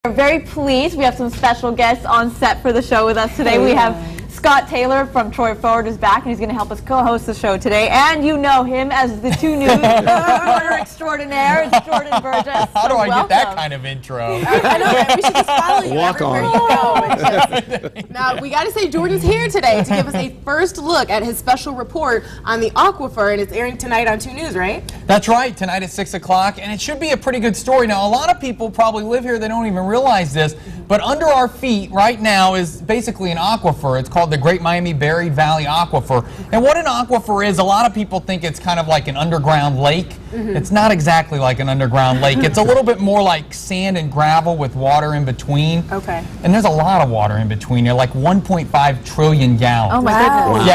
We're very pleased. We have some special guests on set for the show with us today. We have Scott Taylor from Troy Forward is back, and he's going to help us co-host the show today. And you know him as the 2 News reporter extraordinaire. It's Jordan Burgess. How do I get that kind of intro? I know, right? We should just follow you everywhere you go. Now, we got to say Jordan's here today to give us a first look at his special report on the aquifer, and it's airing tonight on 2 News, right? That's right, tonight at 6 o'clock, and it should be a pretty good story. Now, a lot of people probably live here, they don't even realize this, but under our feet right now is basically an aquifer. It's called the Great Miami Berry Valley Aquifer. And what an aquifer is, a lot of people think it's kind of like an underground lake. It's not exactly like an underground lake. It's a little bit more like sand and gravel with water in between. Okay. And there's a lot of water in between. They're like 1.5 trillion gallons. Oh my goodness.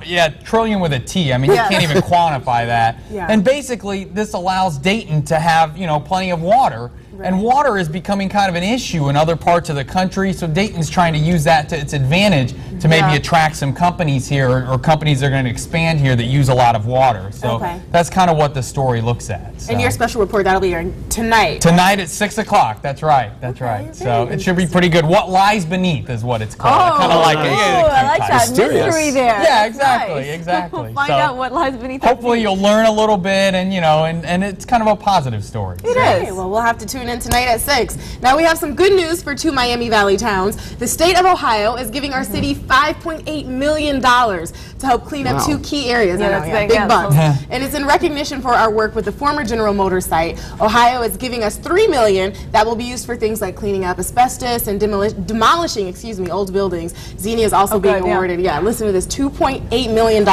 Yeah, trillion with a T. I mean, you can't even quantify that. Yeah. And basically, this allows Dayton to have, you know, plenty of water. Right. And water is becoming kind of an issue in other parts of the country, so Dayton's trying to use that to its advantage to maybe attract some companies here, or companies that are going to expand here that use a lot of water. So that's kind of what the story looks at. So. And your special report, that'll be airing tonight. Tonight at 6 o'clock, that's right, that's right. So it should be pretty good. What Lies Beneath is what it's called. Kind of like I like that mystery there. Yeah, exactly, Nice. exactly. We'll find out what lies beneath. Hopefully you'll learn a little bit, and you know, and it's kind of a positive story. It is. Okay, well, we'll have to tune in tonight at 6. Now, we have some good news for 2 Miami Valley towns. The state of Ohio is giving our city $5.8 million to help clean up 2 key areas. Yeah, that's big, big bucks. And it's in recognition for our work with the former General Motors site. Ohio is giving us $3 million that will be used for things like cleaning up asbestos and demolishing, old buildings. Xenia is also being awarded, listen to this, $2.8 million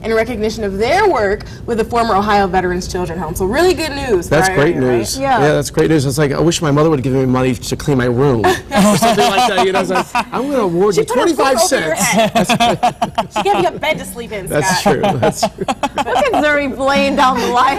in recognition of their work with the former Ohio Veterans Children's Home. So really good news. That's for our great area, news. right? Yeah, that's great news. It's like, I wish my mother would have given me money to clean my room or something like that. You know, so I'm going to award you 25 cents. She gave you a bed to sleep in, Scott. That's true. That's true. Look at Zuri playing down the line.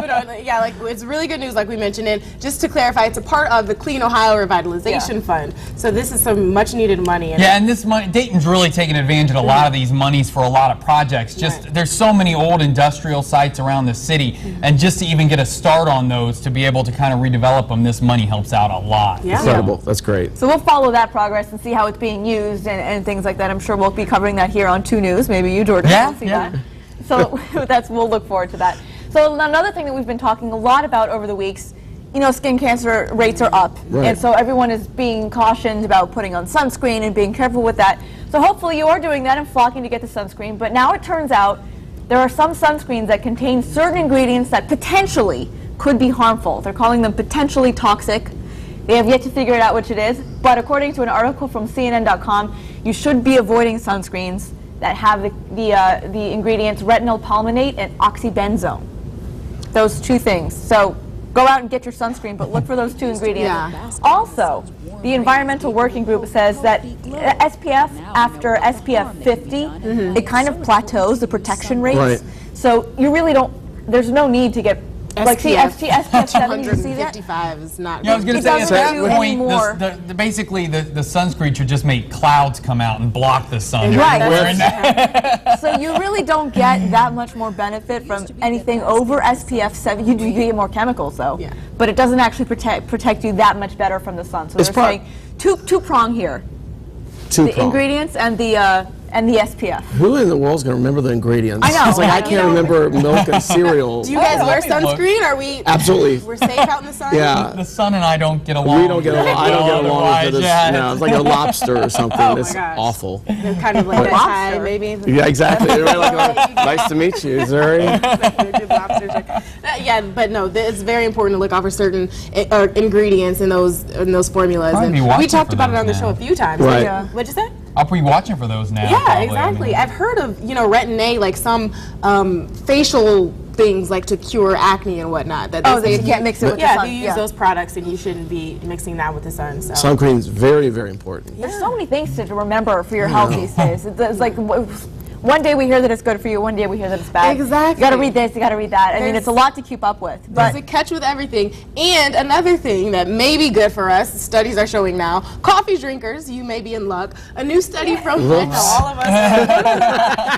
But it's really good news, like we mentioned. And just to clarify, it's a part of the Clean Ohio Revitalization Fund. So this is some much needed money. And this money, Dayton's really taking advantage of a lot of these monies for a lot of projects. Just there's so many old industrial sites around the city, and just to even get a start on those, to be able to kind of redevelop them, this money helps out a lot. Yeah. Incredible. That's great. So we'll follow that progress and see how it's being used and things like that. I'm sure we'll be covering that here on 2 News. Maybe you, Jordan, will see that. So we'll look forward to that. So another thing that we've been talking a lot about over the weeks, you know, skin cancer rates are up. Right. And so everyone is being cautioned about putting on sunscreen and being careful with that. So hopefully you are doing that and flocking to get the sunscreen. But now it turns out there are some sunscreens that contain certain ingredients that potentially could be harmful. They're calling them potentially toxic. They have yet to figure it out which it is. But according to an article from CNN.com, you should be avoiding sunscreens that have the ingredients retinol palmitate and oxybenzone. Those 2 things. So go out and get your sunscreen, but look for those 2 ingredients. Yeah. Also, the Environmental Working Group says that SPF, after SPF 50, it kind of plateaus the protection rates. Right. So you really don't, there's no need to get, like, see, SPF 70, you see that? 255 is not Yeah, I was going to say, at doesn't that do point, anymore. basically the sunscreen should just make clouds come out and block the sun. Right. Wearing that. So you really don't get that much more benefit from anything over SPF 70. You do get more chemicals, though. Yeah. But it doesn't actually protect you that much better from the sun. So they're saying two-prong here. The ingredients and the SPF. Who in the world is going to remember the ingredients? I know. It's like I can't remember milk and cereal. Do you guys wear let me look. sunscreen? Are we? Absolutely. We're safe out in the sun? Yeah. The sun and I don't get along. We don't get along. I don't get along with this. Yeah. No, it's like a lobster or something. Oh my It's gosh. awful. They're kind of like Lobster. high, maybe. Yeah, exactly. They're like, nice to meet you, Zuri. Yeah, but no, it's very important to look out for certain ingredients in those formulas. I'd be And we watching talked for about it those on the now. show a few times. Right. Yeah. What'd you say? I'll be watching for those now. Yeah, probably. exactly. I've heard of, retin-A, like some facial things like to cure acne and whatnot. That That you can't mix it with the sun. if you use those products, and you shouldn't be mixing that with the sun. So. Sunscreen is very, very important. There's so many things to remember for your health these days. It's like, one day we hear that it's good for you, one day we hear that it's bad. Exactly. You got to read this, you got to read that. I mean, it's a lot to keep up with. There's But a catch with everything. And another thing that may be good for us, studies are showing now, coffee drinkers, you may be in luck. A new study from all of us.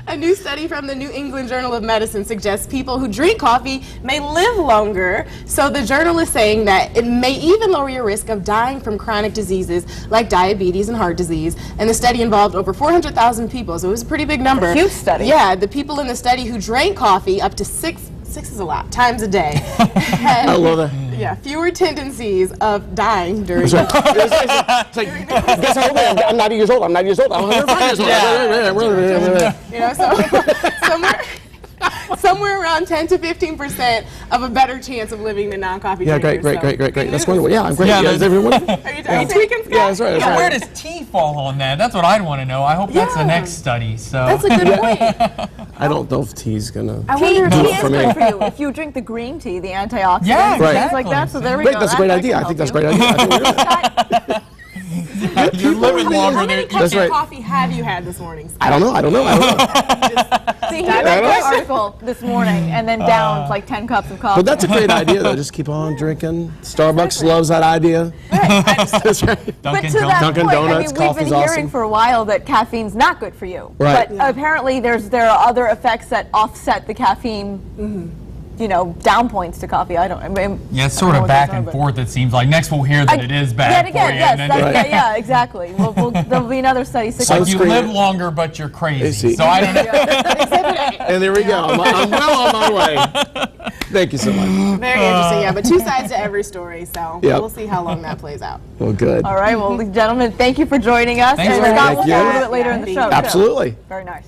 A new study from the New England Journal of Medicine suggests people who drink coffee may live longer. So the journal is saying that it may even lower your risk of dying from chronic diseases like diabetes and heart disease. And the study involved over 400,000 people, so it was a pretty big number. Huge study. Yeah, the people in the study who drank coffee up to six is a lot, times a day. I love that. Yeah, fewer tendencies of dying during It's like, guess how old I am? I'm 90 years old. I'm 90 years old. I'm 105 years old. you know, so somewhere around 10 to 15% of a better chance of living than non-coffee Yeah, drinkers. great. That's wonderful. Yeah, I'm great. Yeah, Yeah, is everyone? Are you tweaking, Scott? Yeah, that's right. That's Yeah, where right. does tea fall on that? That's what I'd want to know. I hope that's the Yeah. next study. So That's a good point. I don't know if tea's gonna. I tea, wonder if tea it is for good me. for you if you drink the green tea, the antioxidants, Yeah, and things like exactly. that. So there we Great, go. that's a That- great that idea. can I think help that's a great idea. I think we're gonna- you're living longer How than many you cups That's of right. coffee have you had this morning, Scott? I don't know. See, he read that article this morning and then downed like 10 cups of coffee. But that's a great idea, though. Just keep on drinking. Starbucks loves that idea. That's right. But Dunkin' to that Dunkin' point, I Donuts, mean, we've coffee's been hearing awesome. for a while that caffeine's not good for you. Right. But apparently there are other effects that offset the caffeine, you know, down points to coffee. I mean, Yeah, it's I sort don't know of what back those are, and but- forth, it seems like. Next we'll hear that it is bad Yet for again, you. yes, and then that's, yeah, exactly. There'll be another study. it's like you Sunscreen. live longer, but you're crazy. see. So I don't know. And there we go. I'm well on my way. Thank you so much. Very interesting, yeah, but two sides to every story, so Yep. we'll see how long that plays out. Well, good. All right, well, gentlemen, thank you for joining us. Thanks and for Scott, having we'll us. see you a Thank little bit later in the you. show. too. Absolutely. Very nice.